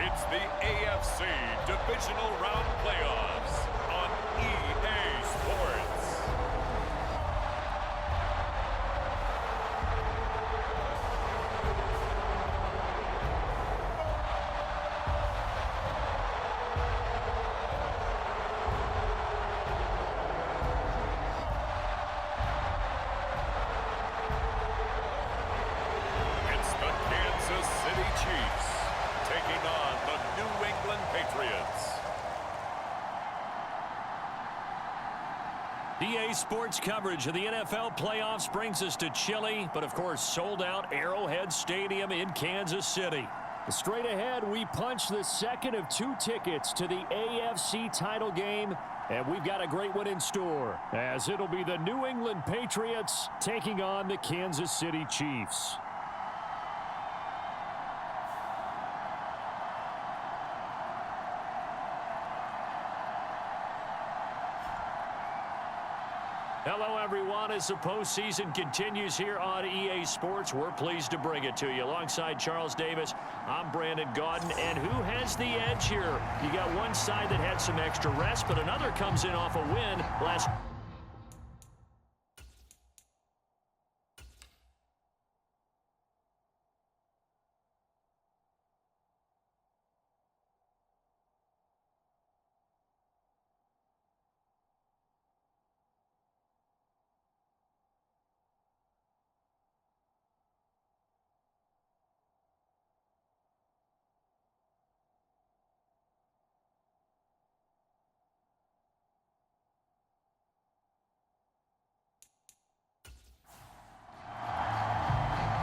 It's the AFC Divisional Round Playoffs on EA Sports. It's the Kansas City Chiefs taking on the New England Patriots. EA Sports coverage of the NFL playoffs brings us to chilly, but of course sold out Arrowhead Stadium in Kansas City. Straight ahead, we punch the second of two tickets to the AFC title game, and we've got a great one in store, as it'll be the New England Patriots taking on the Kansas City Chiefs. Hello, everyone. As the postseason continues here on EA Sports, we're pleased to bring it to you. Alongside Charles Davis, I'm Brandon Gaudin. And who has the edge here? You got one side that had some extra rest, but another comes in off a win last...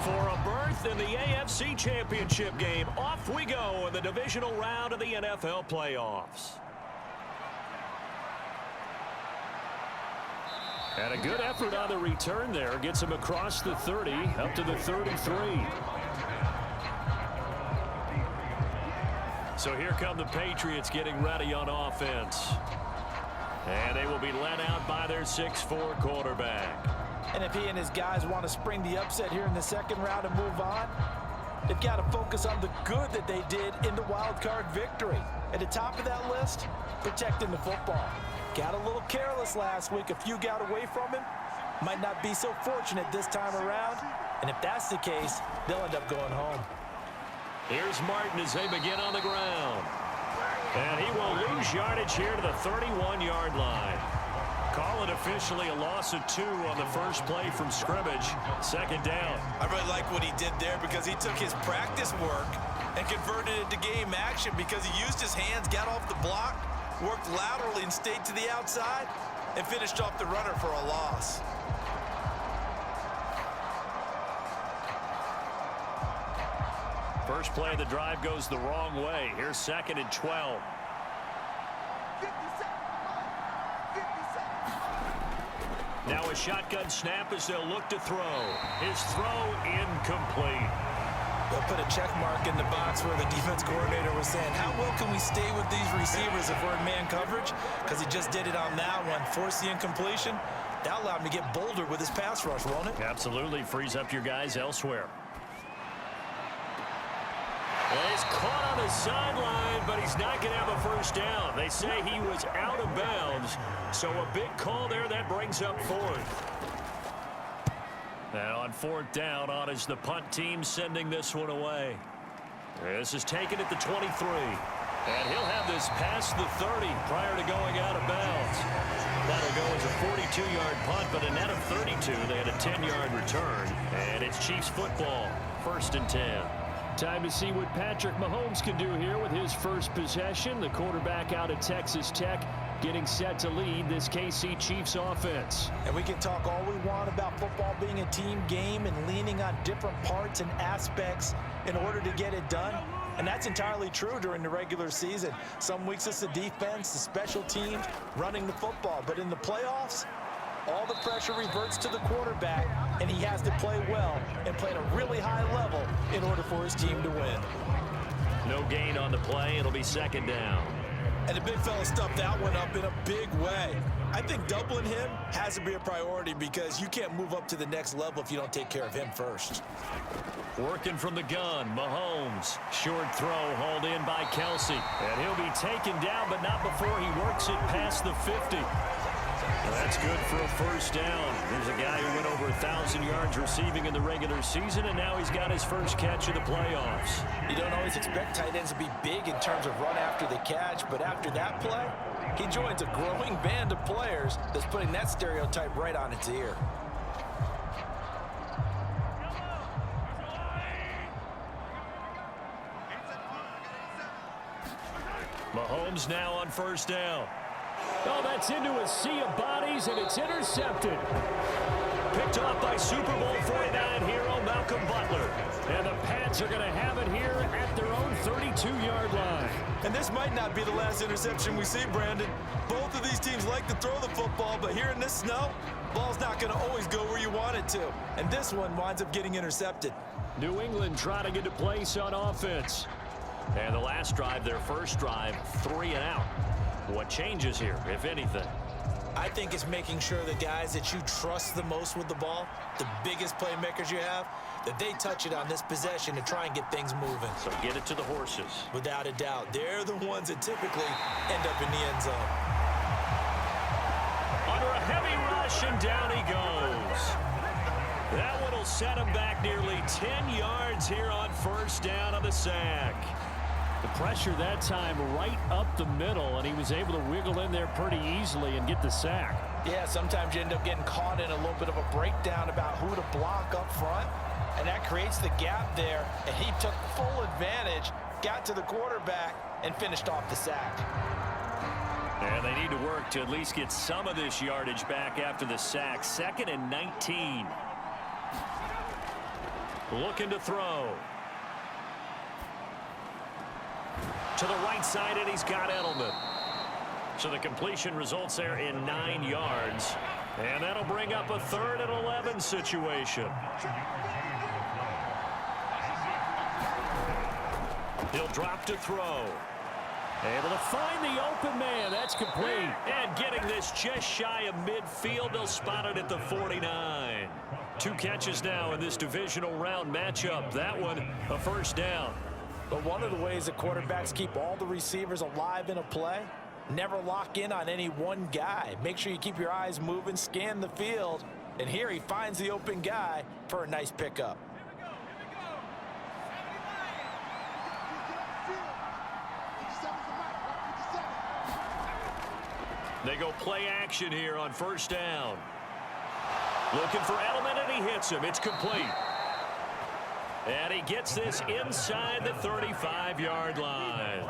For a berth in the AFC Championship game, off we go in the divisional round of the NFL playoffs. And a good effort on the return there. Gets him across the 30, up to the 33. So here come the Patriots getting ready on offense. And they will be led out by their 6'4" quarterback. And if he and his guys want to spring the upset here in the second round and move on, they've got to focus on the good that they did in the wild card victory. At the top of that list, protecting the football. Got a little careless last week. A few got away from him. Might not be so fortunate this time around. And if that's the case, they'll end up going home. Here's Martin as they begin on the ground. And he will lose yardage here to the 31-yard line. Call it officially a loss of 2 on the first play from scrimmage. Second down. I really like what he did there because he took his practice work and converted it to game action because he used his hands, got off the block, worked laterally and stayed to the outside, and finished off the runner for a loss. First play of the drive goes the wrong way. Here's 2nd and 12. Now a shotgun snap as they'll look to throw. His throw incomplete. They'll put a check mark in the box where the defense coordinator was saying, how well can we stay with these receivers if we're in man coverage? Because he just did it on that one. Force the incompletion. That allowed him to get bolder with his pass rush, won't it? Absolutely. Frees up your guys elsewhere. Well, he's caught on the sideline, but he's not going to have a first down. They say he was out of bounds, so a big call there that brings up 4th. Now on 4th down, on is the punt team sending this one away. This is taken at the 23. And he'll have this past the 30 prior to going out of bounds. That'll go as a 42-yard punt, but a net of 32. They had a 10-yard return, and it's Chiefs football, 1st and 10. Time to see what Patrick Mahomes can do here with his first possession. The quarterback out of Texas Tech getting set to lead this KC Chiefs offense. And we can talk all we want about football being a team game and leaning on different parts and aspects in order to get it done. And that's entirely true during the regular season. Some weeks it's the defense, the special teams, running the football. But in the playoffs, all the pressure reverts to the quarterback, and he has to play well and play at a really high level in order for his team to win. No gain on the play. It'll be 2nd down. And the big fella stuffed that one up in a big way. I think doubling him has to be a priority because you can't move up to the next level if you don't take care of him first. Working from the gun, Mahomes. Short throw hauled in by Kelsey. And he'll be taken down, but not before he works it past the 50. That's good for a first down. There's a guy who went over 1,000 yards receiving in the regular season, and now he's got his first catch of the playoffs. You don't always expect tight ends to be big in terms of run after the catch, but after that play, he joins a growing band of players that's putting that stereotype right on its ear. Mahomes now on first down. Oh, that's into a sea of bodies, and it's intercepted. Picked off by Super Bowl 49 hero Malcolm Butler. And the Pats are going to have it here at their own 32-yard line. And this might not be the last interception we see, Brandon. Both of these teams like to throw the football, but here in this snow, ball's not going to always go where you want it to. And this one winds up getting intercepted. New England trying to get to place on offense. And the last drive, their first drive, 3 and out. What changes here, if anything? I think it's making sure the guys that you trust the most with the ball, the biggest playmakers you have, that they touch it on this possession to try and get things moving. So get it to the horses. Without a doubt. They're the ones that typically end up in the end zone. Under a heavy rush, and down he goes. That one will set him back nearly 10 yards here on first down on the sack. The pressure that time right up the middle, and he was able to wiggle in there pretty easily and get the sack. Yeah, sometimes you end up getting caught in a little bit of a breakdown about who to block up front, and that creates the gap there, and he took full advantage, got to the quarterback, and finished off the sack. And they need to work to at least get some of this yardage back after the sack. 2nd and 19. Looking to throw. To the right side, and he's got Edelman. So the completion results there in 9 yards. And that'll bring up a 3rd and 11 situation. He'll drop to throw. Able to find the open man. That's complete. And getting this just shy of midfield. They'll spot it at the 49. 2 catches now in this divisional round matchup. That one, a first down. But one of the ways that quarterbacks keep all the receivers alive in a play, never lock in on any one guy. Make sure you keep your eyes moving, scan the field. And here he finds the open guy for a nice pickup. They go play action here on first down. Looking for Edelman, and he hits him. It's complete. And he gets this inside the 35-yard line.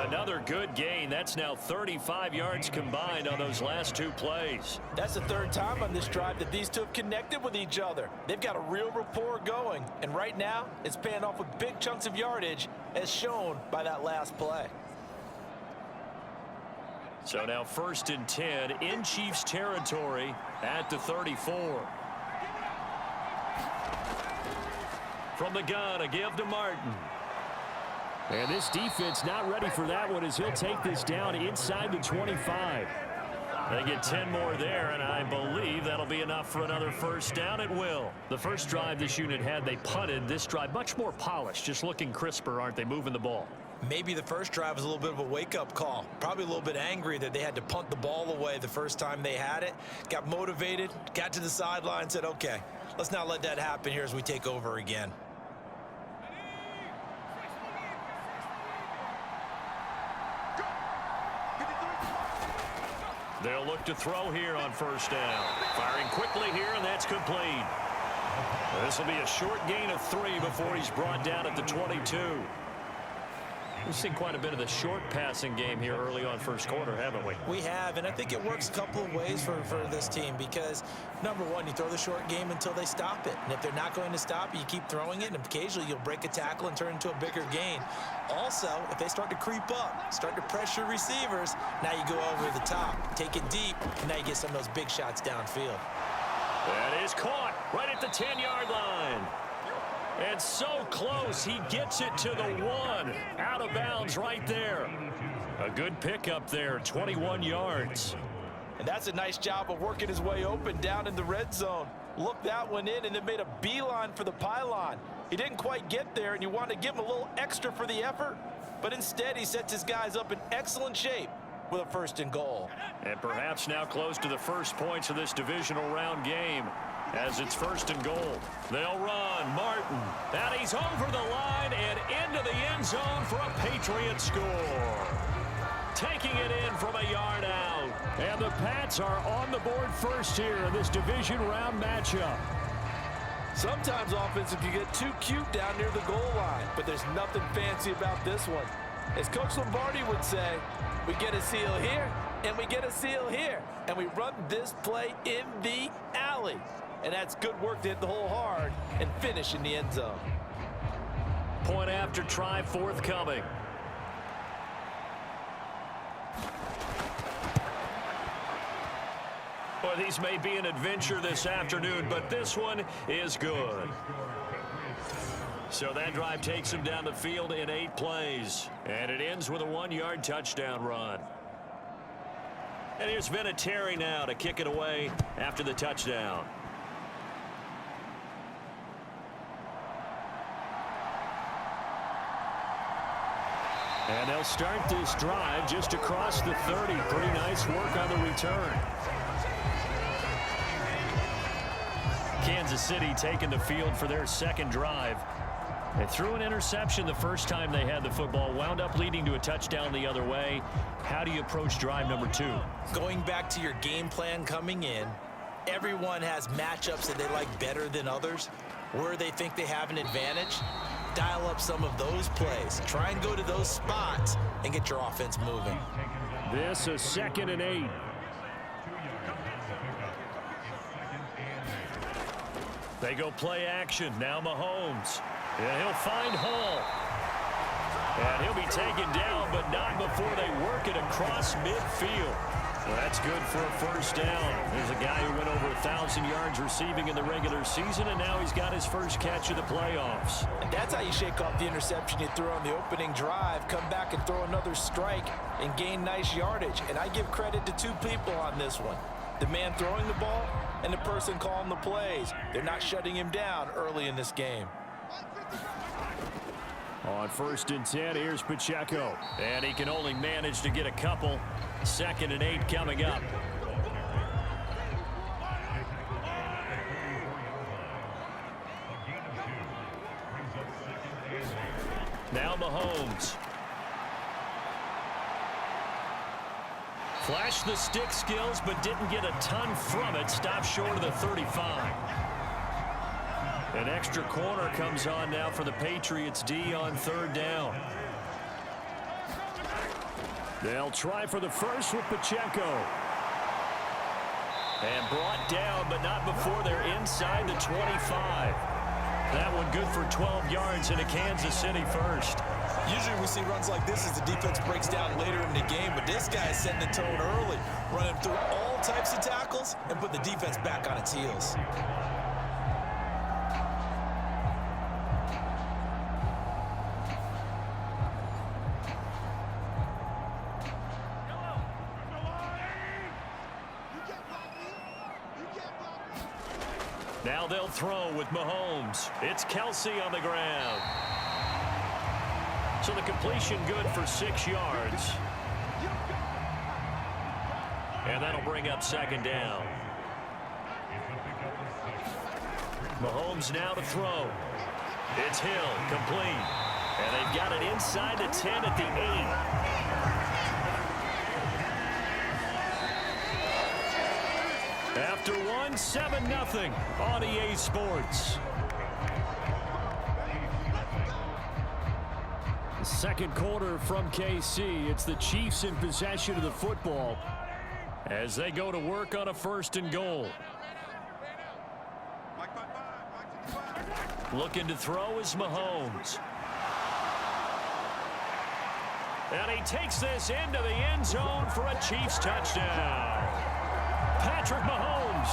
Another good gain. That's now 35 yards combined on those last 2 plays. That's the 3rd time on this drive that these two have connected with each other. They've got a real rapport going. And right now, it's paying off with big chunks of yardage, as shown by that last play. So now 1st and 10 in Chiefs territory at the 34. From the gun, a give to Martin. And this defense not ready for that one as he'll take this down inside the 25. They get 10 more there, and I believe that'll be enough for another first down. It will. The first drive this unit had, they punted. This drive much more polished, just looking crisper, aren't they, moving the ball? Maybe the first drive was a little bit of a wake-up call. Probably a little bit angry that they had to punt the ball away the first time they had it. Got motivated, got to the sideline, said, okay, let's not let that happen here as we take over again. They'll look to throw here on first down. Firing quickly here, and that's complete. This will be a short gain of 3 before he's brought down at the 22. We've seen quite a bit of the short passing game here early on first quarter, haven't we? We have, and I think it works a couple of ways for this team because, number one, you throw the short game until they stop it. And if they're not going to stop it, you keep throwing it, and occasionally you'll break a tackle and turn into a bigger gain. Also, if they start to creep up, start to pressure receivers, now you go over the top, take it deep, and now you get some of those big shots downfield. That is caught right at the 10-yard line. And so close, he gets it to the 1. Out of bounds right there. A good pickup there, 21 yards. And that's a nice job of working his way open down in the red zone. Looked that one in and then made a beeline for the pylon. He didn't quite get there, and you want to give him a little extra for the effort. But instead, he sets his guys up in excellent shape with a 1st and goal. And perhaps now close to the first points of this divisional round game as it's 1st and goal. They'll run. Martin. And he's over the line and into the end zone for a Patriot score. Taking it in from a yard out. And the Pats are on the board first here in this division round matchup. Sometimes offenses can get too cute down near the goal line, but there's nothing fancy about this one. As Coach Lombardi would say, we get a seal here, and we get a seal here, and we run this play in the alley. And that's good work to hit the hole hard and finish in the end zone. Point after try forthcoming. Well, these may be an adventure this afternoon, but this one is good. So that drive takes him down the field in 8 plays. And it ends with a 1-yard touchdown run. And here's Vinatieri now to kick it away after the touchdown. And they'll start this drive just across the 30. Pretty nice work on the return. Kansas City taking the field for their 2nd drive. They threw an interception the first time they had the football, wound up leading to a touchdown the other way. How do you approach drive number 2? Going back to your game plan coming in, everyone has matchups that they like better than others. Where they think they have an advantage, dial up some of those plays. Try and go to those spots and get your offense moving. This is 2nd and 8. They go play action. Now Mahomes. And he'll find Hall. And he'll be taken down, but not before they work it across midfield. Well, that's good for a 1st down. There's a guy who went over 1,000 yards receiving in the regular season, and now he's got his first catch of the playoffs. And that's how you shake off the interception you threw on the opening drive, come back and throw another strike and gain nice yardage. And I give credit to 2 people on this one. The man throwing the ball and the person calling the plays. They're not shutting him down early in this game. On 1st and 10, here's Pacheco. And he can only manage to get a couple. 2nd and 8 coming up. Now Mahomes. Flashed the stick skills, but didn't get a ton from it. Stopped short of the 35. An extra corner comes on now for the Patriots D on 3rd down. They'll try for the first with Pacheco. And brought down, but not before they're inside the 25. That one good for 12 yards in a Kansas City 1st. Usually we see runs like this as the defense breaks down later in the game, but this guy is setting the tone early, running through all types of tackles and put the defense back on its heels. Now they'll throw with Mahomes. It's Kelsey on the ground. So the completion good for 6 yards. And that'll bring up 2nd down. Mahomes now to throw. It's Hill, complete. And they've got it inside the 10 at the 8. After one, 7-0 on EA Sports. The 2nd quarter from KC. It's the Chiefs in possession of the football as they go to work on a 1st and goal. Looking to throw is Mahomes. And he takes this into the end zone for a Chiefs touchdown. Patrick Mahomes,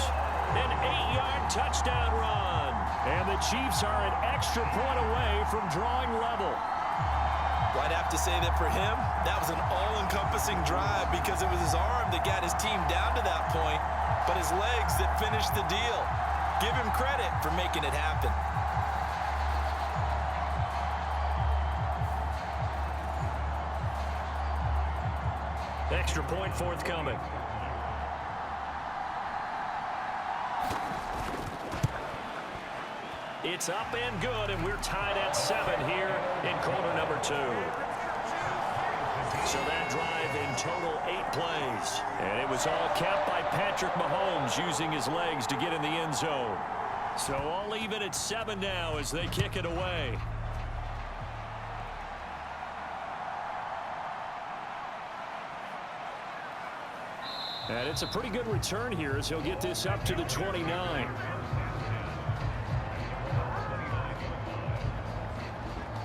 an 8-yard touchdown run. And the Chiefs are an extra point away from drawing level. Right have to say that for him, that was an all-encompassing drive because it was his arm that got his team down to that point, but his legs that finished the deal. Give him credit for making it happen. Extra point forthcoming. It's up and good, and we're tied at 7 here in quarter number 2. So that drive in total 8 plays. And it was all capped by Patrick Mahomes using his legs to get in the end zone. So all even at 7 now as they kick it away. And it's a pretty good return here as he'll get this up to the 29.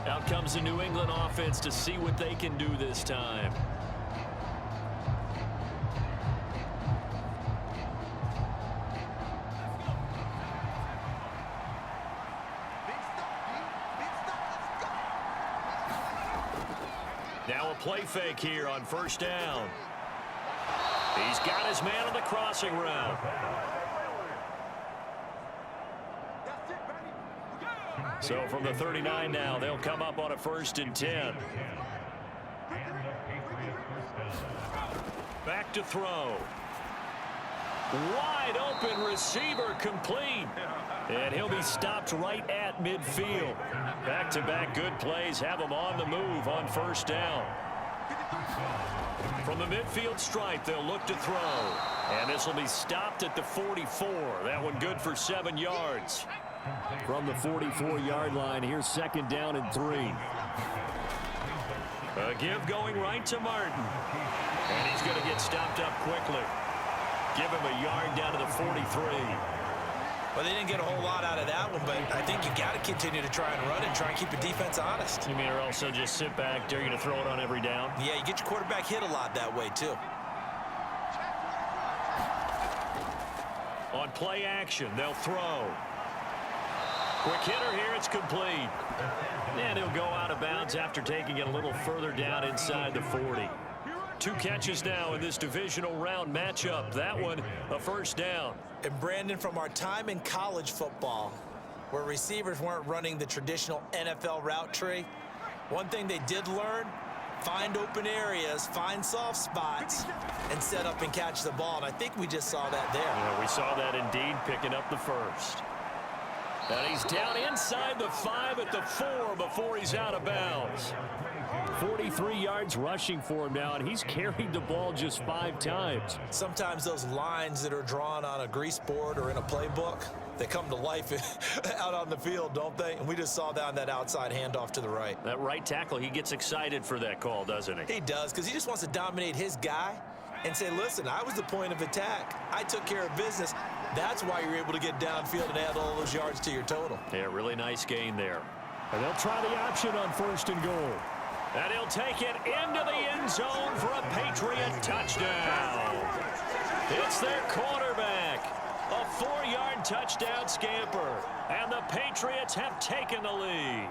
Out comes the New England offense to see what they can do this time. Now a play fake here on first down. He's got his man on the crossing route. So from the 39 now, they'll come up on a 1st and 10. Back to throw. Wide open receiver complete. And he'll be stopped right at midfield. Back-to-back good plays have him on the move on first down. From the midfield stripe, they'll look to throw. And this will be stopped at the 44. That one good for 7 yards. From the 44-yard line, here's 2nd down and 3. A give going right to Martin. And he's going to get stopped up quickly. Give him a yard down to the 43. Well, they didn't get a whole lot out of that one, but I think you got to continue to try and run and try and keep the defense honest. You mean or also just sit back, dare you to throw it on every down? Yeah, you get your quarterback hit a lot that way, too. On play action, they'll throw. Quick hitter here, it's complete. And he'll go out of bounds after taking it a little further down inside the 40. 2 catches now in this divisional round matchup. That one, a 1st down. And Brandon, from our time in college football, where receivers weren't running the traditional NFL route tree, one thing they did learn, find open areas, find soft spots, and set up and catch the ball. And I think we just saw that there. Yeah, we saw that indeed, picking up the 1st. And he's down inside the 5 at the 4 before he's out of bounds. 43 yards rushing for him now, and he's carried the ball just 5 times. Sometimes those lines that are drawn on a grease board or in a playbook, they come to life out on the field, don't they? And we just saw that on that outside handoff to the right. That right tackle, he gets excited for that call, doesn't he? He does, because he just wants to dominate his guy and say, listen, I was the point of attack. I took care of business. That's why you're able to get downfield and add all those yards to your total. Yeah, really nice gain there. And they'll try the option on 1st and goal. And he'll take it into the end zone for a Patriot touchdown. It's their quarterback. A 4-yard touchdown scamper. And the Patriots have taken the lead.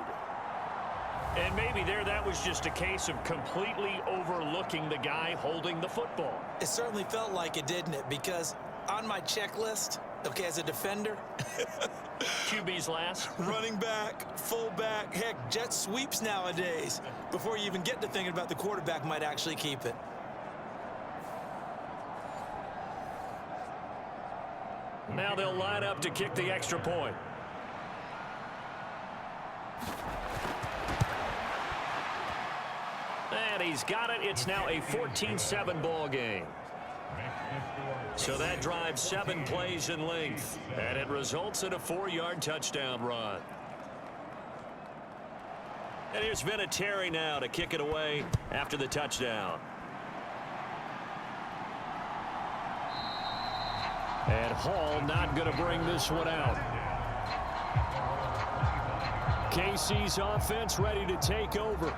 And maybe that was just a case of completely overlooking the guy holding the football. It certainly felt like it, didn't it? Because on my checklist, okay, as a defender, QB's last. Running back, fullback, heck, jet sweeps nowadays. Before you even get to thinking about the quarterback might actually keep it. Now they'll line up to kick the extra point. And he's got it. It's now a 14-7 ball game. So that drives 7 plays in length, and it results in a 4-yard touchdown run. And here's Vinatieri now to kick it away after the touchdown. And Hall not going to bring this one out. KC's offense ready to take over.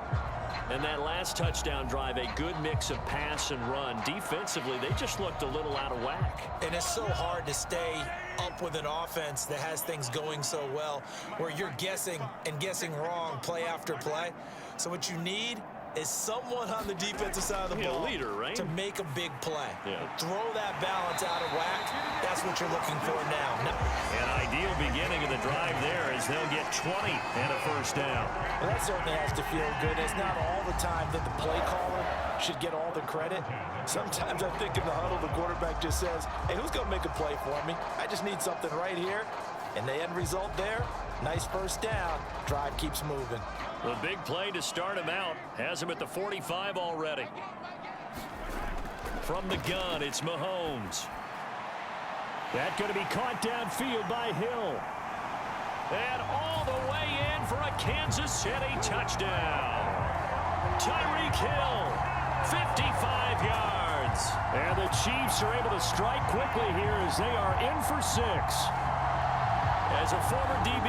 And that last touchdown drive, a good mix of pass and run. Defensively, they just looked a little out of whack. And it's so hard to stay up with an offense that has things going so well, where you're guessing and guessing wrong play after play. So what you need is someone on the defensive side of the ball leader, right? to make a big play. Yeah. Throw that balance out of whack. That's what you're looking for now. An ideal beginning of the drive there as they'll get 20 and a first down. Well, that certainly has to feel good. It's not all the time that the play caller should get all the credit. Sometimes I think in the huddle, the quarterback just says, hey, who's going to make a play for me? I just need something right here. And the end result there, nice first down. Drive keeps moving. The big play to start him out has him at the 45 already. From the gun, it's Mahomes. That going to be caught downfield by Hill. And all the way in for a Kansas City touchdown. Tyreek Hill, 55 yards. And the Chiefs are able to strike quickly here as they are in for 6. As a former DB,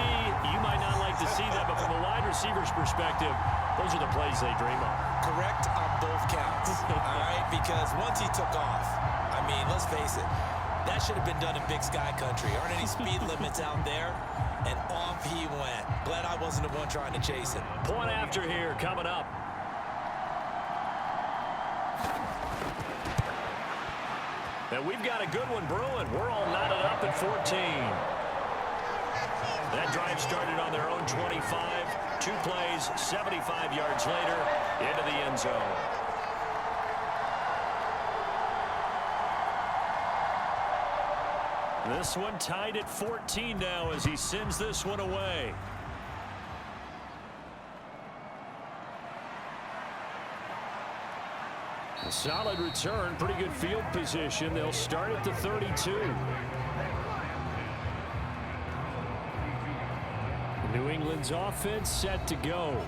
you might not like to see that, but from a wide receiver's perspective, those are the plays they dream of. Correct on both counts, all right? Because once he took off, I mean, let's face it, that should have been done in Big Sky Country. Aren't any speed limits out there? And off he went. Glad I wasn't the one trying to chase him. Point after here coming up. And we've got a good one brewing. We're all knotted up at 14. That drive started on their own 25. 2 plays, 75 yards later, into the end zone. This one tied at 14 now as he sends this one away. A solid return, pretty good field position. They'll start at the 32. New England's offense set to go.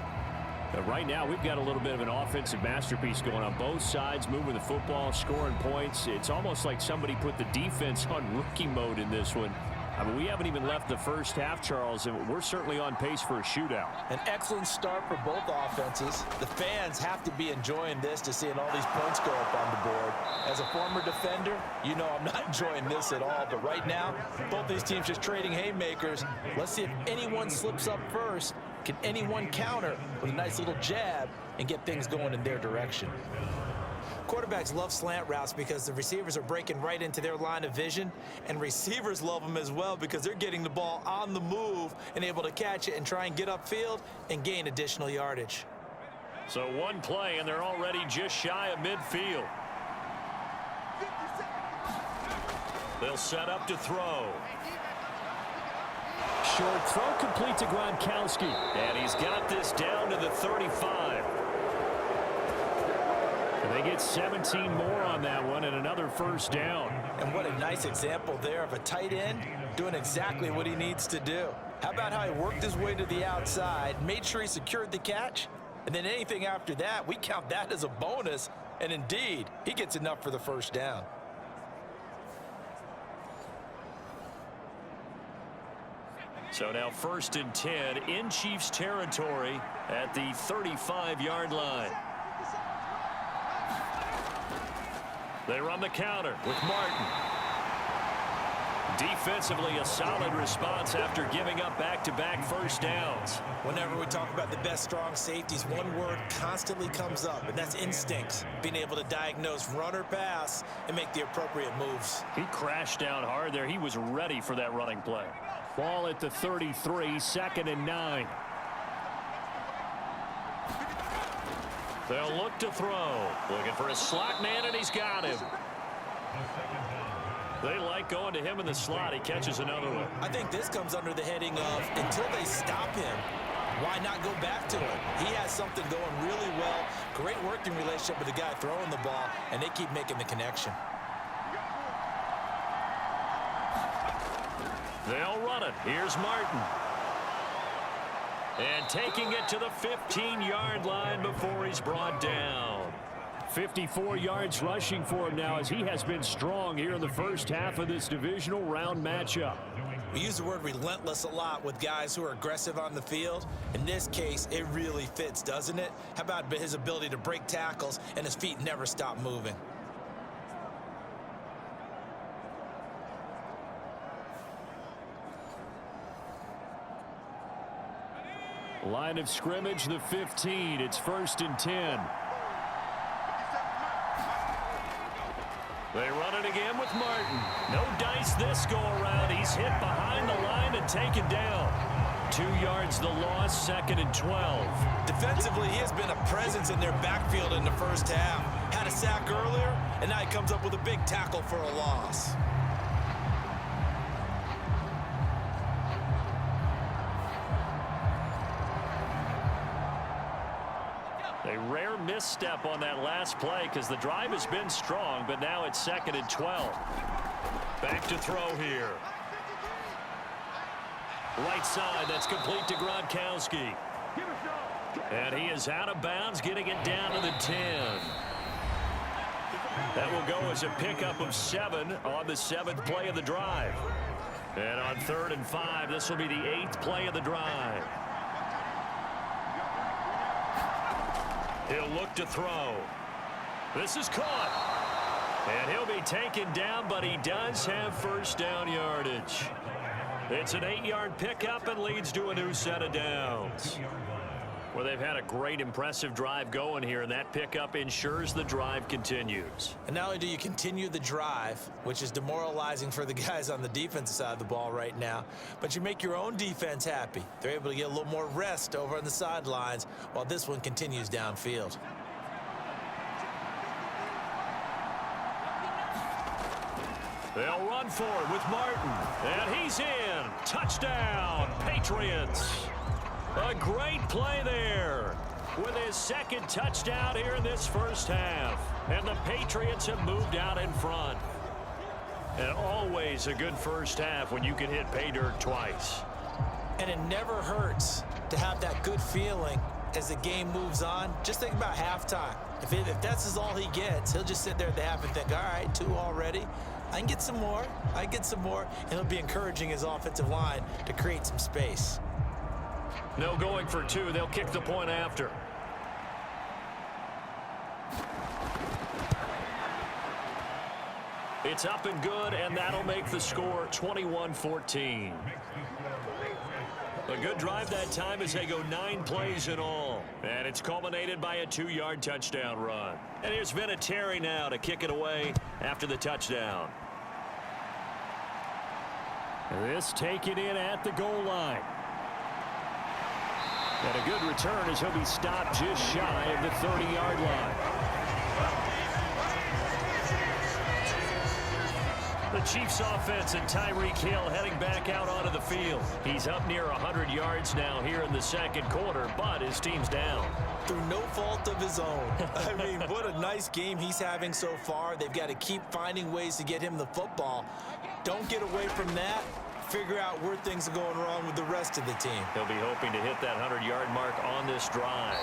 But right now, we've got a little bit of an offensive masterpiece going on both sides, moving the football, scoring points. It's almost like somebody put the defense on rookie mode in this one. I mean, we haven't even left the first half, Charles, and we're certainly on pace for a shootout. An excellent start for both offenses. The fans have to be enjoying this to seeing all these points go up on the board. As a former defender, you know I'm not enjoying this at all. But right now, both these teams just trading haymakers. Let's see if anyone slips up first. Can anyone counter with a nice little jab and get things going in their direction? Quarterbacks love slant routes because the receivers are breaking right into their line of vision, and receivers love them as well because they're getting the ball on the move and able to catch it and try and get upfield and gain additional yardage. So one play, and they're already just shy of midfield. They'll set up to throw. Short throw complete to Gronkowski. And he's got this down to the 35. And they get 17 more on that one and another first down. And what a nice example there of a tight end doing exactly what he needs to do. How about how he worked his way to the outside, made sure he secured the catch, and then anything after that, we count that as a bonus. And indeed, he gets enough for the first down. So now 1st and 10 in Chiefs territory at the 35-yard line. They run the counter with Martin. Defensively, a solid response after giving up back-to-back first downs. Whenever we talk about the best strong safeties, one word constantly comes up, and that's instincts. Being able to diagnose run or pass and make the appropriate moves. He crashed down hard there. He was ready for that running play. Ball at the 33, 2nd and 9. They'll look to throw. Looking for a slot man, and he's got him. They like going to him in the slot. He catches another one. I think this comes under the heading of until they stop him, why not go back to him? He has something going really well. Great working relationship with the guy throwing the ball, and they keep making the connection. They'll run it. Here's Martin. And taking it to the 15-yard line before he's brought down. 54 yards rushing for him now as he has been strong here in the first half of this divisional round matchup. We use the word relentless a lot with guys who are aggressive on the field. In this case, it really fits, doesn't it? How about his ability to break tackles and his feet never stop moving? Line of scrimmage, the 15. It's 1st and 10. They run it again with Martin. No dice this go around. He's hit behind the line and taken down. 2 yards the loss, 2nd and 12. Defensively, he has been a presence in their backfield in the first half. Had a sack earlier, and now he comes up with a big tackle for a loss. A rare misstep on that last play because the drive has been strong, but now it's 2nd and 12. Back to throw here. Right side, that's complete to Gronkowski. And he is out of bounds, getting it down to the 10. That will go as a pickup of 7 on the 7th play of the drive. And on 3rd and 5, this will be the 8th play of the drive. He'll look to throw. This is caught. And he'll be taken down, but he does have first down yardage. It's an 8-yard pickup and leads to a new set of downs. Well, they've had a great, impressive drive going here, and that pickup ensures the drive continues. And not only do you continue the drive, which is demoralizing for the guys on the defensive side of the ball right now, but you make your own defense happy. They're able to get a little more rest over on the sidelines while this one continues downfield. They'll run for it with Martin, and he's in. Touchdown, Patriots. A great play there with his 2nd touchdown here in this first half. And the Patriots have moved out in front. And always a good first half when you can hit pay dirt twice. And it never hurts to have that good feeling as the game moves on. Just think about halftime. If that's all he gets, he'll just sit there at the half and think, all right, 2 already. I can get some more. I can get some more. And he'll be encouraging his offensive line to create some space. No going for 2. They'll kick the point after. It's up and good, and that'll make the score 21-14. A good drive that time as they go 9 plays in all. And it's culminated by a 2-yard touchdown run. And here's Vinatieri now to kick it away after the touchdown. This taken in at the goal line. And a good return as he'll be stopped just shy of the 30-yard line. The Chiefs offense and Tyreek Hill heading back out onto the field. He's up near 100 yards now here in the 2nd quarter, but his team's down. Through no fault of his own. I mean, what a nice game he's having so far. They've got to keep finding ways to get him the football. Don't get away from that. Figure out where things are going wrong with the rest of the team. He'll be hoping to hit that 100-yard mark on this drive.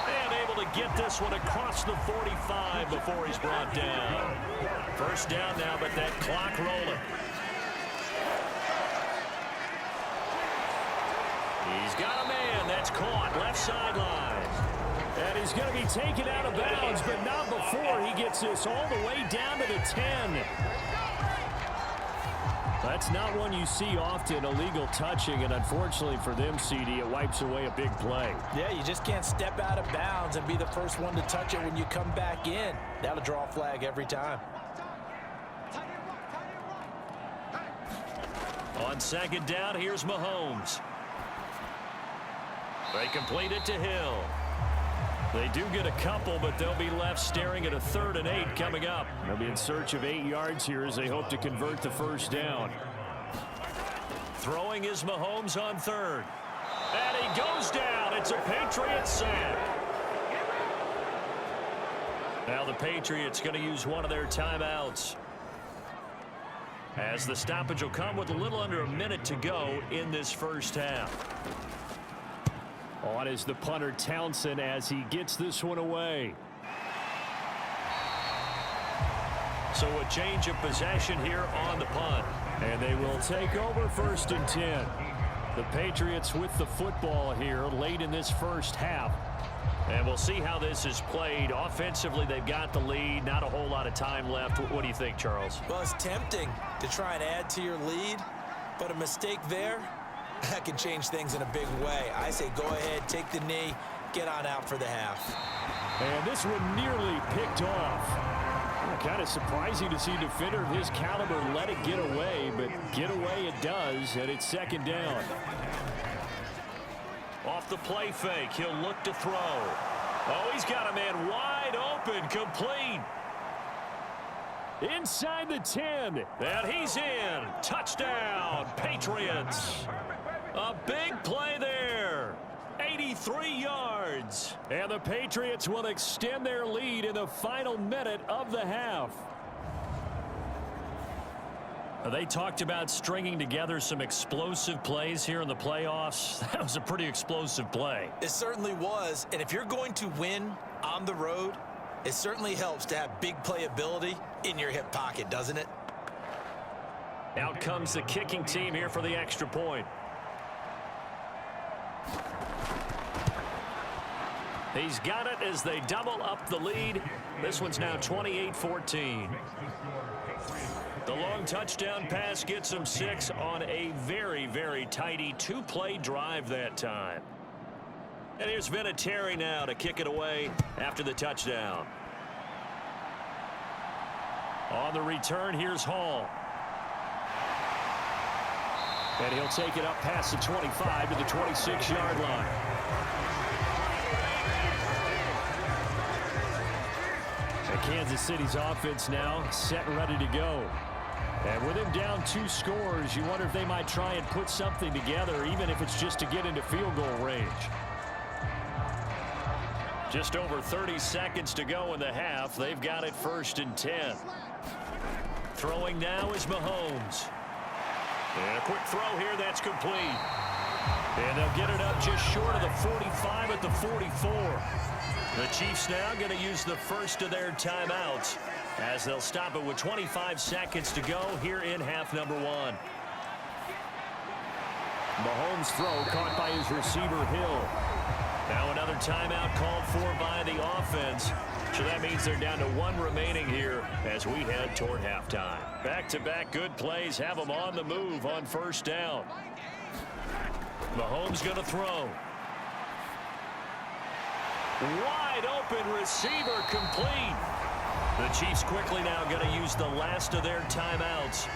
And able to get this one across the 45 before he's brought down. First down now, but that clock rolling. He's got a man that's caught left sideline. And he's going to be taken out of bounds, but not before he gets this all the way down to the 10. That's not one you see often, illegal touching, and unfortunately for them, CD, it wipes away a big play. Yeah, you just can't step out of bounds and be the first one to touch it when you come back in. That'll draw a flag every time. On 2nd down, here's Mahomes. They complete it to Hill. They do get a couple, but they'll be left staring at a 3rd and 8 coming up. They'll be in search of 8 yards here as they hope to convert the first down. Throwing is Mahomes on 3rd. And he goes down. It's a Patriots sack. Now the Patriots going to use one of their timeouts, as the stoppage will come with a little under a minute to go in this first half. On is the punter Townsend as he gets this one away. So a change of possession here on the punt. And they will take over 1st and 10. The Patriots with the football here late in this first half. And we'll see how this is played. Offensively, they've got the lead. Not a whole lot of time left. What do you think, Charles? Well, it's tempting to try and add to your lead, but a mistake there, That can change things in a big way. I say go ahead, take the knee, get on out for the half. And this one nearly picked off. Kind of surprising to see a defender of his caliber let it get away, but get away it does, and it's second down. Off the play fake, he'll look to throw. Oh, he's got a man wide open, complete. Inside the 10, and he's in. Touchdown, Patriots. A big play there. 83 yards. And the Patriots will extend their lead in the final minute of the half. They talked about stringing together some explosive plays here in the playoffs. That was a pretty explosive play. It certainly was. And if you're going to win on the road, it certainly helps to have big playability in your hip pocket, doesn't it? Out comes the kicking team here for the extra point. He's got it as they double up the lead. This one's now 28-14. The long touchdown pass gets them 6 on a very, very tidy two-play drive that time. And here's Vinatieri now to kick it away after the touchdown. On the return, here's Hall. And he'll take it up past the 25 to the 26-yard line. Kansas City's offense now set and ready to go. And with him down 2 scores, you wonder if they might try and put something together, even if it's just to get into field goal range. Just over 30 seconds to go in the half. They've got it 1st and 10. Throwing now is Mahomes. And a quick throw here that's complete. And they'll get it up just short of the 45 at the 44. The Chiefs now going to use the first of their timeouts as they'll stop it with 25 seconds to go here in half number 1. Mahomes' throw caught by his receiver Hill. Now another timeout called for by the offense. So that means they're down to 1 remaining here as we head toward halftime. Back-to-back good plays have them on the move on 1st down. Mahomes going to throw. Wide open receiver complete. The Chiefs quickly now going to use the last of their timeouts.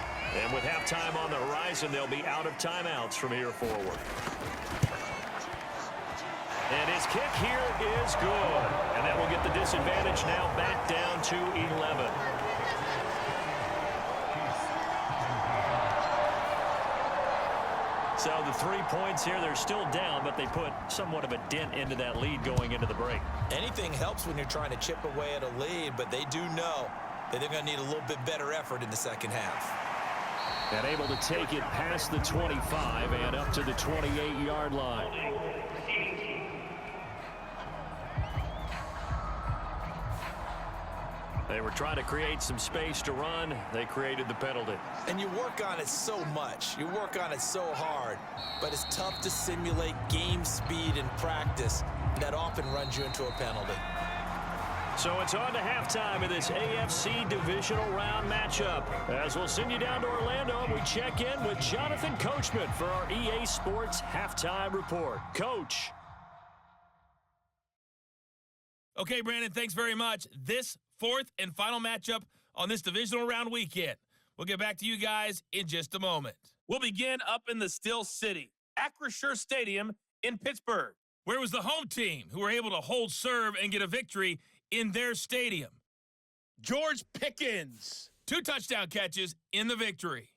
And with halftime on the horizon, they'll be out of timeouts from here forward. And his kick here is good. And that will get the disadvantage now back down to 11. So the 3 points here, they're still down, but they put somewhat of a dent into that lead going into the break. Anything helps when you're trying to chip away at a lead, but they do know that they're going to need a little bit better effort in the second half. And able to take it past the 25 and up to the 28-yard line. They were trying to create some space to run. They created the penalty. And you work on it so much. You work on it so hard. But it's tough to simulate game speed in practice. That often runs you into a penalty. So it's on to halftime of this AFC divisional round matchup. As we'll send you down to Orlando, and we check in with Jonathan Coachman for our EA Sports Halftime Report. Coach. Okay, Brandon, thanks very much. This 4th and final matchup on this divisional round weekend. We'll get back to you guys in just a moment. We'll begin up in the Steel City, Acrisure Stadium in Pittsburgh, where it was the home team who were able to hold serve and get a victory in their stadium. George Pickens, 2 touchdown catches in the victory.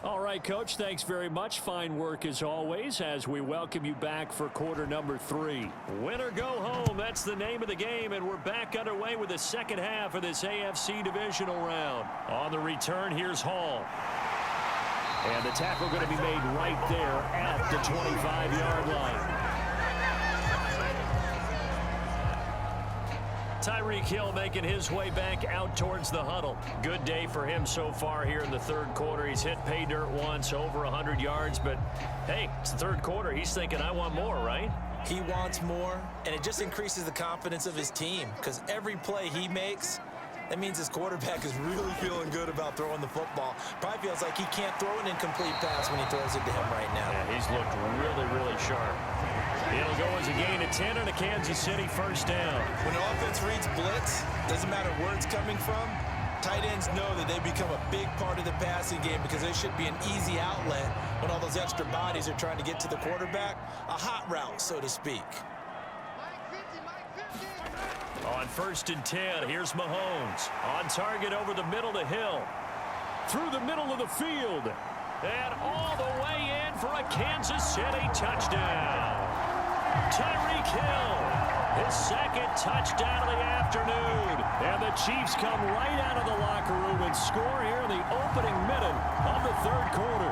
All right, Coach, thanks very much. Fine work as always as we welcome you back for quarter number 3. Win or go home, that's the name of the game, and we're back underway with the second half of this AFC divisional round. On the return, here's Hall. And the tackle going to be made right there at the 25-yard line. Tyreek Hill making his way back out towards the huddle. Good day for him so far here in the third quarter. He's hit pay dirt once, over 100 yards, but hey, it's the third quarter. He's thinking, I want more, right? He wants more, and it just increases the confidence of his team because every play he makes, that means his quarterback is really feeling good about throwing the football. Probably feels like he can't throw an incomplete pass when he throws it to him right now. Yeah, he's looked really, really sharp. It'll go as a gain of 10 and a Kansas City first down. When the offense reads blitz, doesn't matter where it's coming from, tight ends know that they become a big part of the passing game because they should be an easy outlet when all those extra bodies are trying to get to the quarterback. A hot route, so to speak. On 1st and 10, here's Mahomes. On target over the middle to Hill. Through the middle of the field. And all the way in for a Kansas City touchdown. Tyreek Hill, his second touchdown of the afternoon. And the Chiefs come right out of the locker room and score here in the opening minute of the third quarter.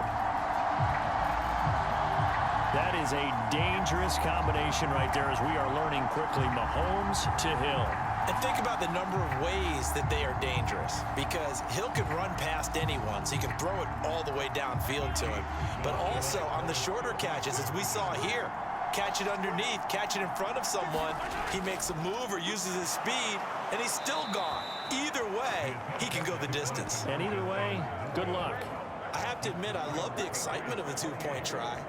That is a dangerous combination right there as we are learning quickly. Mahomes to Hill. And think about the number of ways that they are dangerous because Hill can run past anyone, so he can throw it all the way downfield to him. But also on the shorter catches, as we saw here, catch it underneath, catch it in front of someone, he makes a move or uses his speed, and he's still gone. Either way, he can go the distance. And either way, good luck. I have to admit, I love the excitement of a two-point try.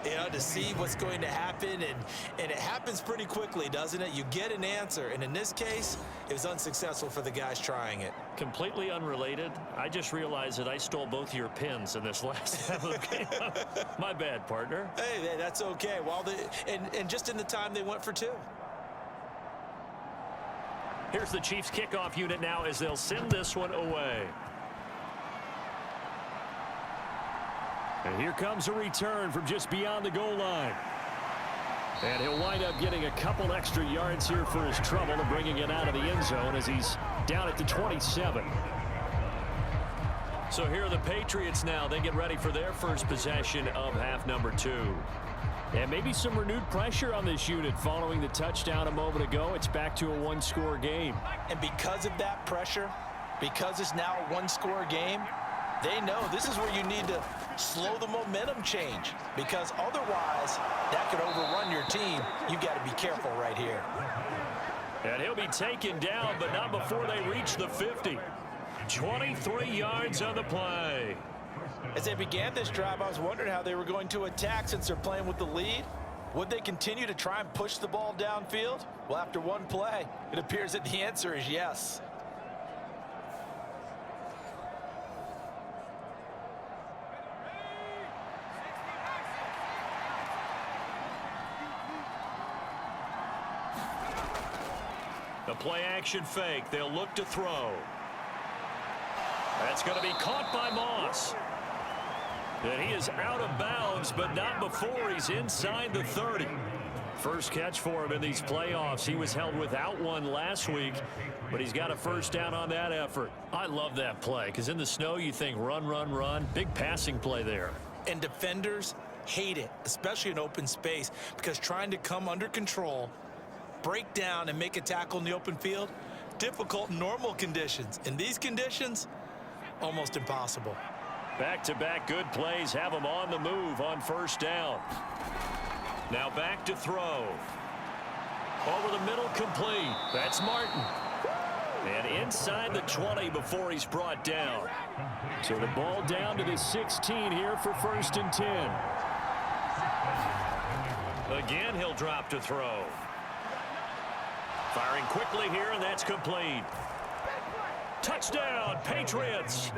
You know, to see what's going to happen, and it happens pretty quickly, doesn't it? You get an answer, and in this case, it was unsuccessful for the guys trying it. Completely unrelated. I just realized that I stole both of your pins in this last half of the game. My bad, partner. Hey, that's okay. Well, and just in the time they went for two. Here's the Chiefs kickoff unit now as they'll send this one away. And here comes a return from just beyond the goal line. And he'll wind up getting a couple extra yards here for his trouble and bringing it out of the end zone as he's down at the 27. So here are the Patriots now. They get ready for their first possession of half number 2. And maybe some renewed pressure on this unit following the touchdown a moment ago. It's back to a one-score game. And because of that pressure, because it's now a one-score game, they know this is where you need to slow the momentum change because otherwise that could overrun your team. You've got to be careful right here. And he'll be taken down, but not before they reach the 50. 23 yards on the play. As they began this drive, I was wondering how they were going to attack since they're playing with the lead. Would they continue to try and push the ball downfield? Well, after one play, it appears that the answer is yes. The play action fake. They'll look to throw. That's going to be caught by Moss. And he is out of bounds, but not before he's inside the 30. First catch for him in these playoffs. He was held without one last week, but he's got a first down on that effort. I love that play because in the snow you think run, run, run. Big passing play there. And defenders hate it, especially in open space, because trying to come under control, break down and make a tackle in the open field, difficult in normal conditions. In these conditions, almost impossible. Back-to-back good plays have him on the move on first down. Now back to throw. Over the middle, complete. That's Martin. And inside the 20 before he's brought down. So the ball down to the 16 here for 1st and 10. Again, he'll drop to throw. Firing quickly here, and that's complete. Touchdown, Patriots.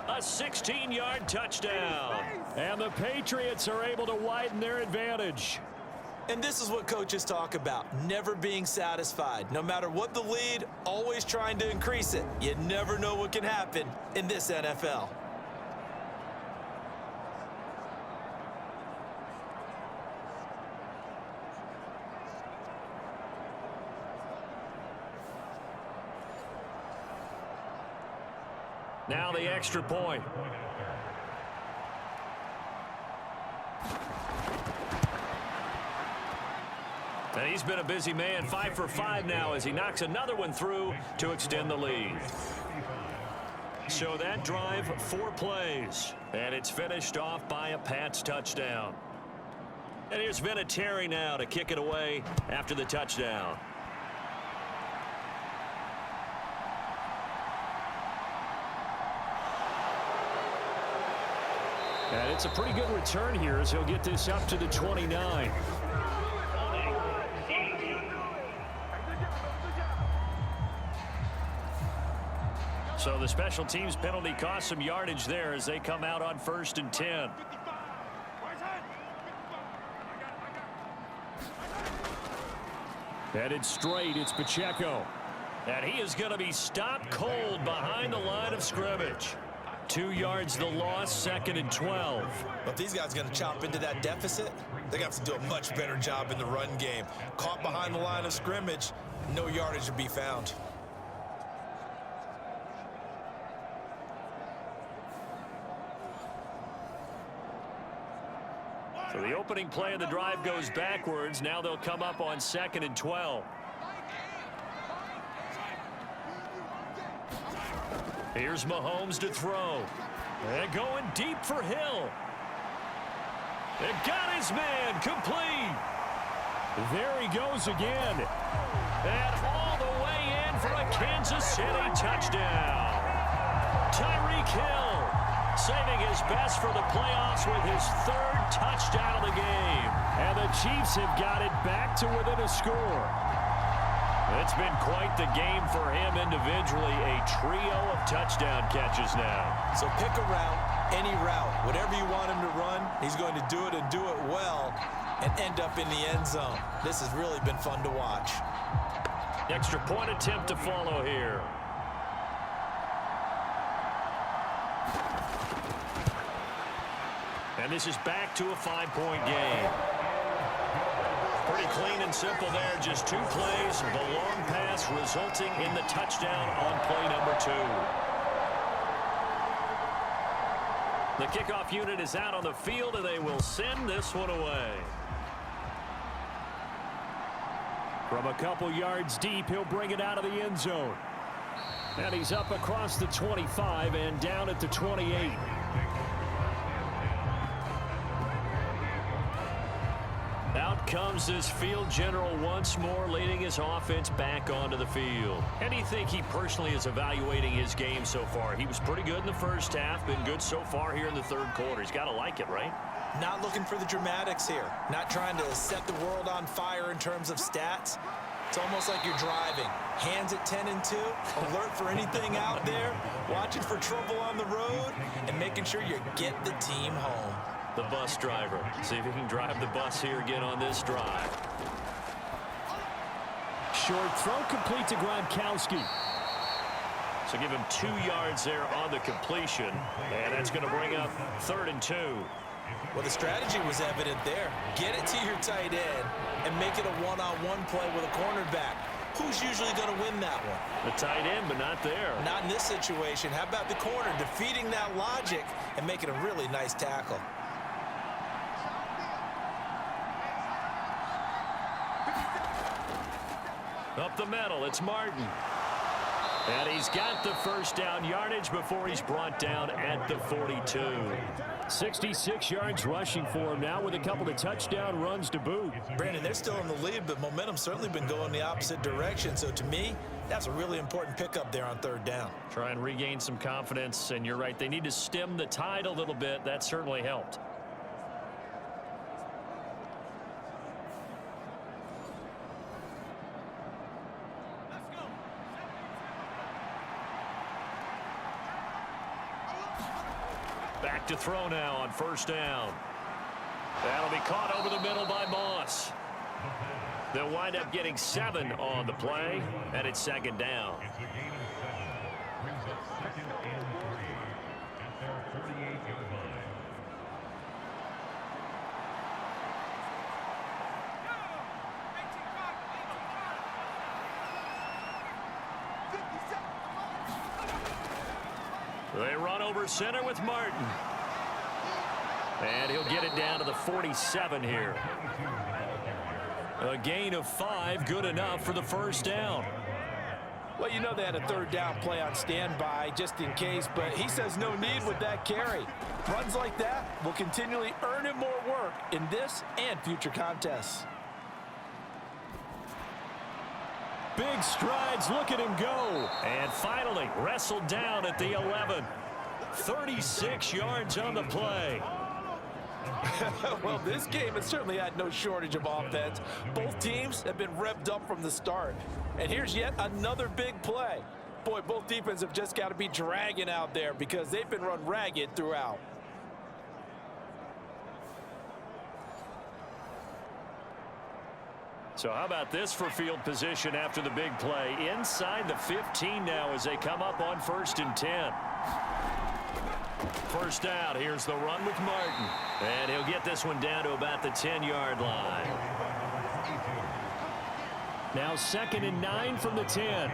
A 16-yard touchdown. And the Patriots are able to widen their advantage. And this is what coaches talk about, never being satisfied. No matter what the lead, always trying to increase it. You never know what can happen in this NFL. Now the extra point. And he's been a busy man, 5 for 5 now as he knocks another one through to extend the lead. So that drive, 4 plays, and it's finished off by a Pats touchdown. And here's Vinatieri now to kick it away after the touchdown. And it's a pretty good return here as he'll get this up to the 29. So the special teams penalty cost some yardage there as they come out on 1st and 10. Headed straight, it's Pacheco. And he is going to be stopped cold behind the line of scrimmage. 2 yards the loss, 2nd and 12. But these guys are going to chop into that deficit. They're going to have to do a much better job in the run game. Caught behind the line of scrimmage, no yardage to be found. So the opening play of the drive goes backwards. Now they'll come up on 2nd and 12. Here's Mahomes to throw. And going deep for Hill. And got his man complete. There he goes again. And all the way in for a Kansas City touchdown. Tyreek Hill saving his best for the playoffs with his 3rd touchdown of the game. And the Chiefs have got it back to within a score. It's been quite the game for him individually. A trio of touchdown catches now. So pick a route, any route. Whatever you want him to run, he's going to do it and do it well and end up in the end zone. This has really been fun to watch. Extra point attempt to follow here. And this is back to a 5-point game. Pretty clean and simple there. Just 2 plays. The long pass resulting in the touchdown on play number 2. The kickoff unit is out on the field, and they will send this one away. From a couple yards deep, he'll bring it out of the end zone. And he's up across the 25 and down at the 28. Out comes this field general once more, leading his offense back onto the field. And do you think he personally is evaluating his game so far? He was pretty good in the first half, been good so far here in the 3rd quarter. He's got to like it, right? Not looking for the dramatics here. Not trying to set the world on fire in terms of stats. It's almost like you're driving. Hands at 10 and 2, alert for anything out there, watching for trouble on the road, and making sure you get the team home. The bus driver. See if he can drive the bus here again on this drive. Short throw complete to Gronkowski. So give him 2 yards there on the completion. And that's going to bring up 3rd and 2. Well, the strategy was evident there. Get it to your tight end and make it a one-on-one play with a cornerback. Who's usually going to win that one? The tight end, but not there. Not in this situation. How about the corner defeating that logic and making a really nice tackle? Up the middle, it's Martin. And he's got the 1st down yardage before he's brought down at the 42. 66 yards rushing for him now with a couple of touchdown runs to boot. Brandon, they're still in the lead, but momentum's certainly been going the opposite direction. So to me, that's a really important pickup there on 3rd down. Try and regain some confidence, and you're right. They need to stem the tide a little bit. That certainly helped. Back to throw now on 1st down. That'll be caught over the middle by Moss. They'll wind up getting 7 on the play, and it's 2nd down. They run over center with Martin. And he'll get it down to the 47 here. A gain of 5, good enough for the first down. Well, you know they had a third down play on standby just in case, but he says no need with that carry. Runs like that will continually earn him more work in this and future contests. Big strides, look at him go. And finally wrestled down at the 11. 36 yards on the play. Well, this game has certainly had no shortage of offense. Both teams have been revved up from the start. And here's yet another big play. Boy, both defenses have just got to be dragging out there because they've been run ragged throughout. So how about this for field position after the big play? Inside the 15 now as they come up on 1st and 10. First out, here's the run with Martin. And he'll get this one down to about the 10-yard line. Now 2nd and 9 from the 10.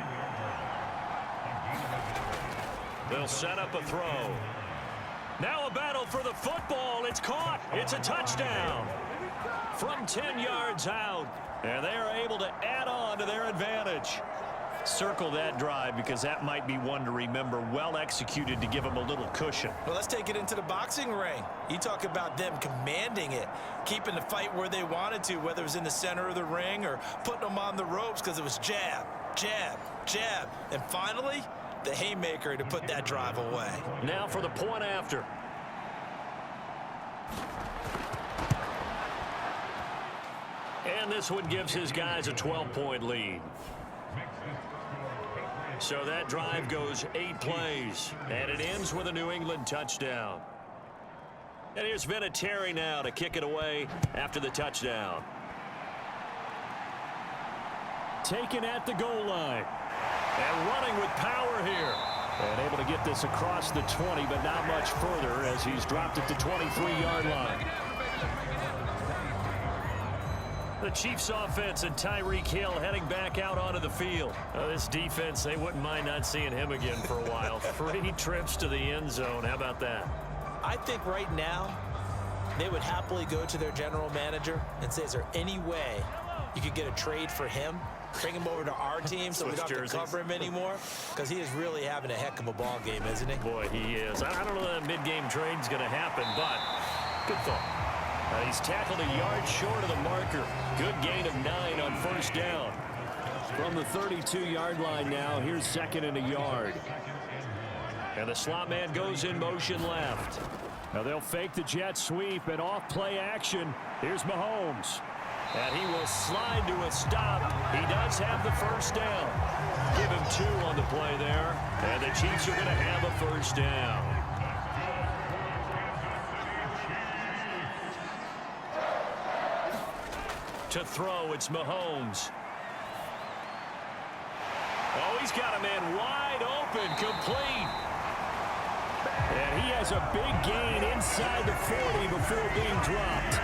They'll set up a throw. Now a battle for the football. It's caught. It's a touchdown. From 10 yards out. And they are able to add on to their advantage. Circle that drive because that might be one to remember. Well executed to give them a little cushion. Well, let's take it into the boxing ring. You talk about them commanding it, keeping the fight where they wanted to, whether it was in the center of the ring or putting them on the ropes because it was jab, jab, jab. And finally, the haymaker to put that drive away. Now for the point after. And this one gives his guys a 12-point lead. So that drive goes 8 plays, and it ends with a New England touchdown. And here's Vinatieri now to kick it away after the touchdown. Taken at the goal line. And running with power here. And able to get this across the 20, but not much further as he's dropped at the 23-yard line. The Chiefs offense and Tyreek Hill heading back out onto the field. This defense, they wouldn't mind not seeing him again for a while. 3 trips to the end zone. How about that? I think right now they would happily go to their general manager and say, is there any way you could get a trade for him? Bring him over to our team so we don't have to cover him anymore? Because he is really having a heck of a ball game, isn't he? Boy, he is. I don't know that mid-game trade's going to happen, but good thought. He's tackled a yard short of the marker. Good gain of 9 on 1st down. From the 32-yard line now, here's 2nd and a yard. And the slot man goes in motion left. Now they'll fake the jet sweep and off play action. Here's Mahomes. And he will slide to a stop. He does have the first down. Give him 2 on the play there. And the Chiefs are going to have a first down. To throw, it's Mahomes. Oh, he's got a man wide open, complete. And he has a big gain inside the 40 before being dropped.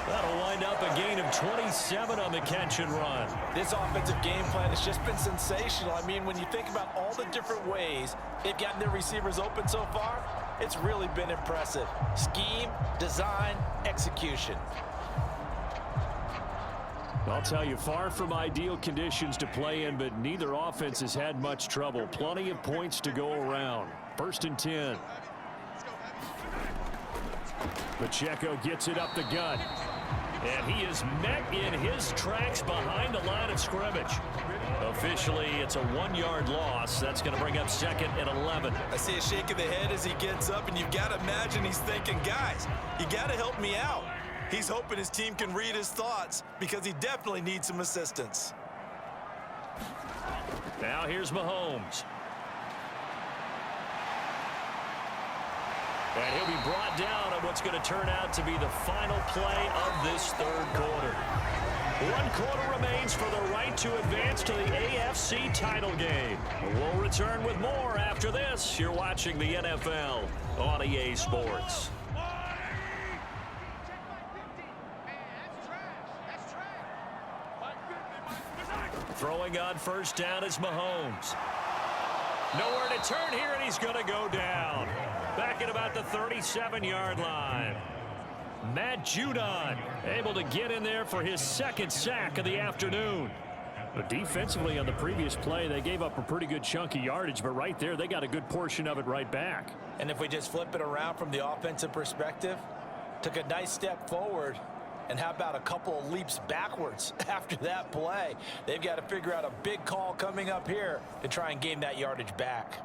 That'll wind up a gain of 27 on the catch and run. This offensive game plan has just been sensational. I mean, when you think about all the different ways they've gotten their receivers open so far, it's really been impressive. Scheme, design, execution. I'll tell you, far from ideal conditions to play in, but neither offense has had much trouble. Plenty of points to go around. 1st and 10. Pacheco gets it up the gut. And he is met in his tracks behind the line of scrimmage. Officially, it's a 1-yard loss. That's going to bring up 2nd and 11. I see a shake of the head as he gets up, and you've got to imagine he's thinking, guys, you got to help me out. He's hoping his team can read his thoughts because he definitely needs some assistance. Now here's Mahomes. And he'll be brought down on what's going to turn out to be the final play of this 3rd quarter. 1 quarter remains for the right to advance to the AFC title game. We'll return with more after this. You're watching the NFL on EA Sports. Throwing on 1st down is Mahomes. Nowhere to turn here, and he's going to go down. Back at about the 37-yard line. Matt Judon able to get in there for his second sack of the afternoon. But defensively on the previous play, they gave up a pretty good chunk of yardage, but right there they got a good portion of it right back. And if we just flip it around from the offensive perspective, took a nice step forward, and how about a couple of leaps backwards after that play? They've got to figure out a big call coming up here to try and gain that yardage back.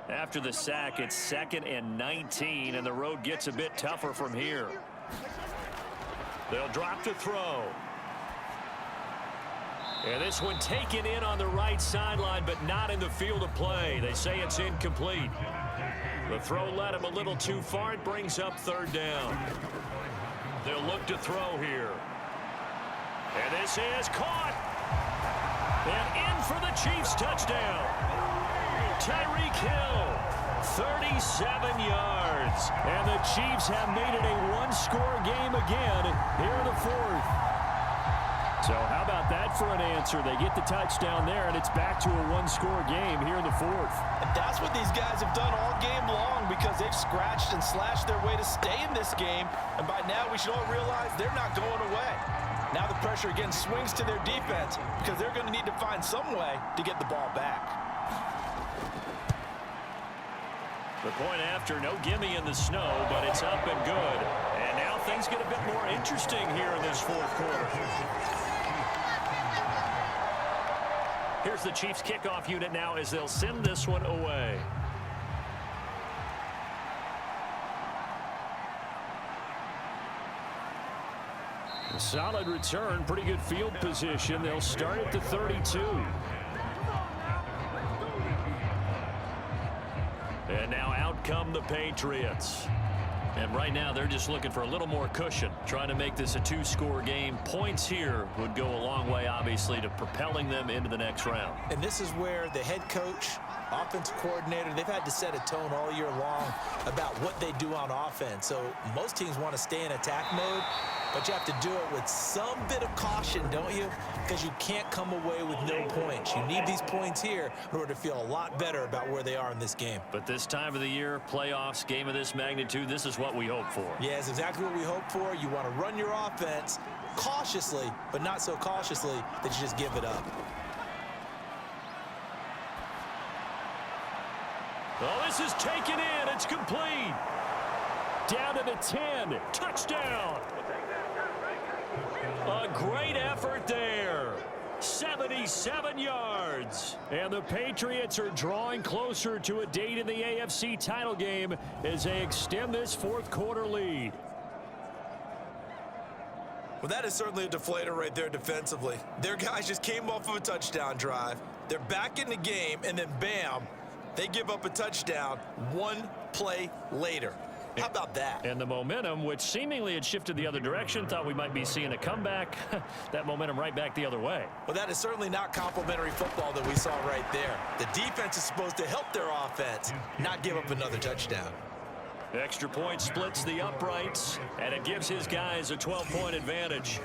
After the sack, it's 2nd and 19, and the road gets a bit tougher from here. They'll drop to throw. And this one taken in on the right sideline, but not in the field of play. They say it's incomplete. The throw led him a little too far. It brings up 3rd down. They'll look to throw here. And this is caught. And in for the Chiefs touchdown. Tyreek Hill, 37 yards. And the Chiefs have made it a one-score game again here in the 4th. So how about that for an answer? They get the touchdown there, and it's back to a one-score game here in the 4th. And that's what these guys have done all game long because they've scratched and slashed their way to stay in this game. And by now, we should all realize they're not going away. Now the pressure again swings to their defense because they're going to need to find some way to get the ball back. The point after, no gimme in the snow, but it's up and good. And now things get a bit more interesting here in this 4th quarter. Here's the Chiefs kickoff unit now as they'll send this one away. A solid return, pretty good field position. They'll start at the 32. And now out come the Patriots. And right now they're just looking for a little more cushion, trying to make this a 2-score game. Points here would go a long way, obviously, to propelling them into the next round. And this is where the head coach, offensive coordinator, they've had to set a tone all year long about what they do on offense. So most teams want to stay in attack mode, but you have to do it with some bit of caution, don't you? Because you can't come away with no points. You need these points here in order to feel a lot better about where they are in this game. But this time of the year, playoffs, game of this magnitude, this is what we hope for. Yeah, it's exactly what we hope for. You want to run your offense cautiously, but not so cautiously that you just give it up. Oh, this is taken in. It's complete. Down to the 10. Touchdown. A great effort there. 77 yards. And the Patriots are drawing closer to a date in the AFC title game as they extend this 4th quarter lead. Well, that is certainly a deflator right there defensively. Their guys just came off of a touchdown drive. They're back in the game, and then bam, they give up a touchdown 1 play later. How about that? And the momentum, which seemingly had shifted the other direction, thought we might be seeing a comeback. That momentum right back the other way. Well, that is certainly not complimentary football that we saw right there. The defense is supposed to help their offense, not give up another touchdown. Extra point splits the uprights, and it gives his guys a 12-point advantage.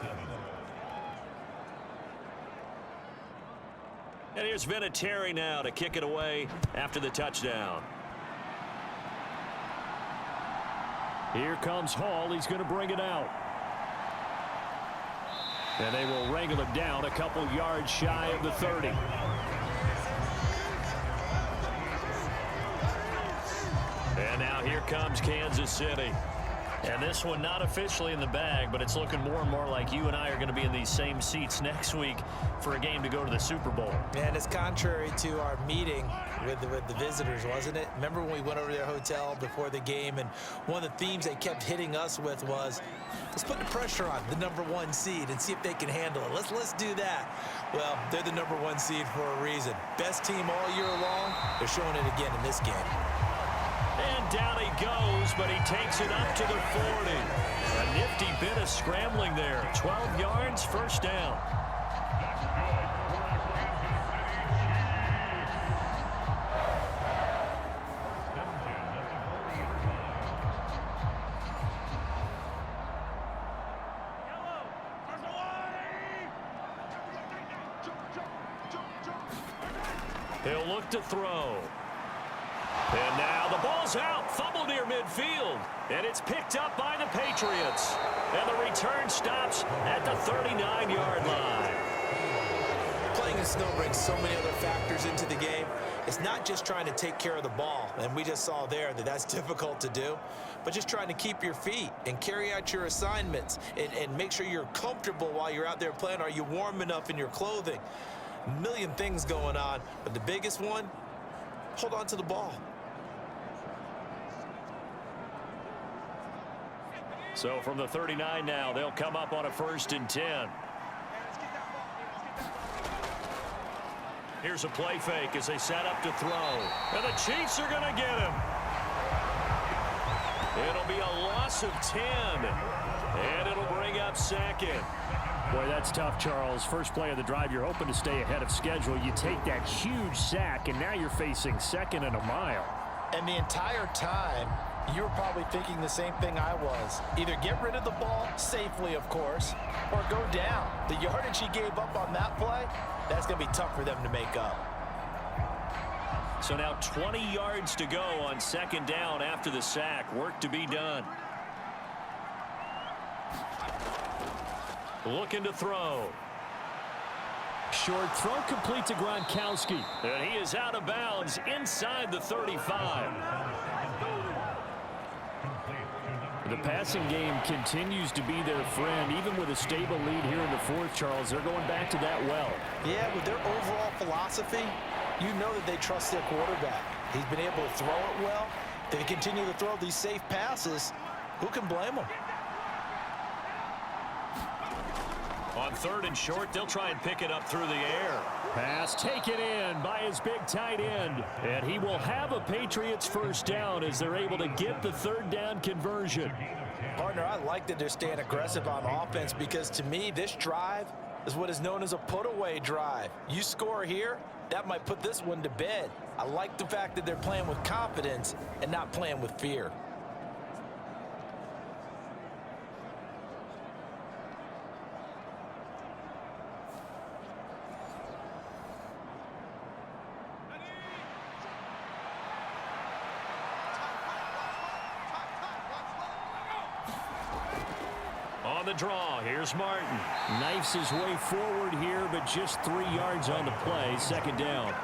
And here's Vinatieri now to kick it away after the touchdown. Here comes Hall. He's going to bring it out. And they will wrangle him down a couple yards shy of the 30. And now here comes Kansas City. And this one not officially in the bag, but it's looking more and more like you and I are going to be in these same seats next week for a game to go to the Super Bowl. And it's contrary to our meeting with the visitors, wasn't it? Remember when we went over to their hotel before the game, and one of the themes they kept hitting us with was, let's put the pressure on the #1 seed and see if they can handle it. Let's do that. Well, they're the #1 seed for a reason. Best team all year long. They're showing it again in this game. And down he goes, but he takes it up to the 40. A nifty bit of scrambling there. 12 yards, first down. He'll look to throw. And now the ball's out, fumble near midfield, and it's picked up by the Patriots. And the return stops at the 39-yard line. Playing in snow brings so many other factors into the game. It's not just trying to take care of the ball, and we just saw there that that's difficult to do, but just trying to keep your feet and carry out your assignments and make sure you're comfortable while you're out there playing. Are you warm enough in your clothing? A million things going on, but the biggest one, hold on to the ball. So from the 39 now, they'll come up on a 1st and 10. Here's a play fake as they set up to throw. And the Chiefs are going to get him. It'll be a loss of 10. And it'll bring up 2nd. Boy, that's tough, Charles. First play of the drive, you're hoping to stay ahead of schedule. You take that huge sack, and now you're facing 2nd and a mile. And the entire time, you were probably thinking the same thing I was. Either get rid of the ball, safely of course, or go down. The yardage he gave up on that play, that's going to be tough for them to make up. So now 20 yards to go on 2nd down after the sack. Work to be done. Looking to throw. Short throw complete to Gronkowski. And he is out of bounds inside the 35. The passing game continues to be their friend, even with a stable lead here in the 4th, Charles. They're going back to that well. Yeah, with their overall philosophy, you know that they trust their quarterback. He's been able to throw it well. They continue to throw these safe passes. Who can blame them? On 3rd and short, they'll try and pick it up through the air. Pass taken in by his big tight end. And he will have a Patriots 1st down as they're able to get the 3rd down conversion. Partner, I like that they're staying aggressive on offense because to me, this drive is what is known as a put-away drive. You score here, that might put this one to bed. I like the fact that they're playing with confidence and not playing with fear. On the draw, here's Martin. Knifes his way forward here, but just 3 yards on the play. 2nd down.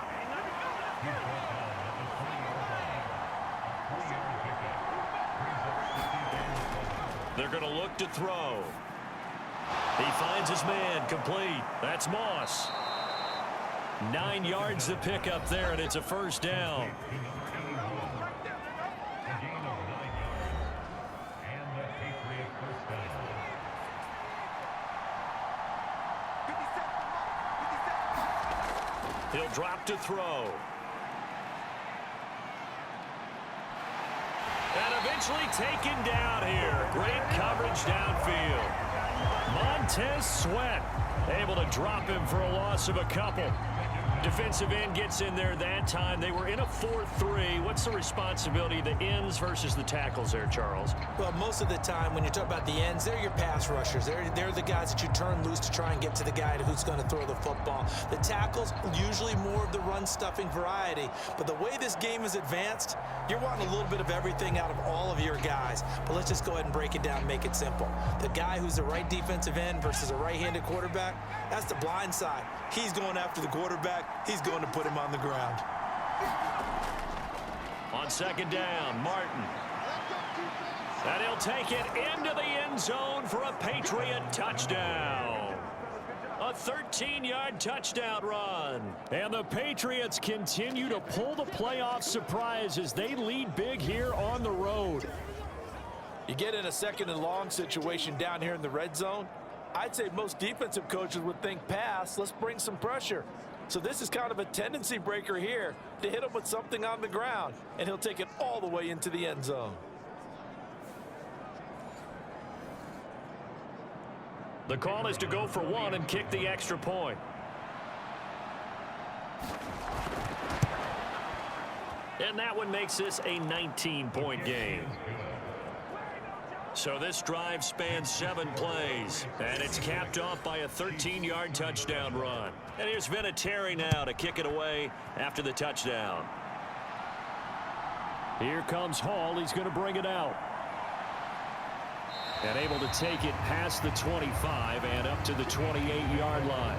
They're going to look to throw. He finds his man, complete. That's Moss. 9 yards to pick up there, and it's a 1st down. He'll drop to throw. And eventually taken down here. Great coverage downfield. Montez Sweat able to drop him for a loss of a couple. Defensive end gets in there that time. They were in a 4-3. What's the responsibility of the ends versus the tackles there, Charles? Well, most of the time when you talk about the ends, they're your pass rushers. They're the guys that you turn loose to try and get to the guy who's going to throw the football. The tackles, usually more of the run-stuffing variety. But the way this game is advanced, you're wanting a little bit of everything out of all of your guys. But let's just go ahead and break it down and make it simple. The guy who's the right defensive end versus a right-handed quarterback, that's the blind side. He's going after the quarterback. He's going to put him on the ground. On 2nd down, Martin. And he'll take it into the end zone for a Patriot touchdown. A 13-yard touchdown run. And the Patriots continue to pull the playoff surprise as they lead big here on the road. You get in a 2nd and long situation down here in the red zone, I'd say most defensive coaches would think pass, let's bring some pressure. So this is kind of a tendency breaker here to hit him with something on the ground, and he'll take it all the way into the end zone. The call is to go for 1 and kick the extra point. And that one makes this a 19-point game. So this drive spans 7 plays, and it's capped off by a 13-yard touchdown run. And here's Vinatieri now to kick it away after the touchdown. Here comes Hall. He's going to bring it out. And able to take it past the 25 and up to the 28-yard line.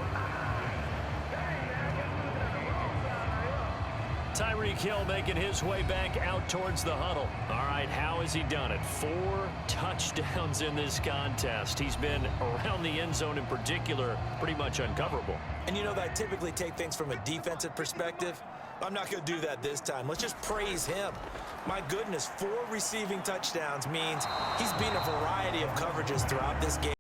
Tyreek Hill making his way back out towards the huddle. All right, how has he done it? 4 touchdowns in this contest. He's been around the end zone in particular, pretty much uncoverable. And you know that I typically take things from a defensive perspective. I'm not going to do that this time. Let's just praise him. My goodness, 4 receiving touchdowns means he's been a variety of coverages throughout this game.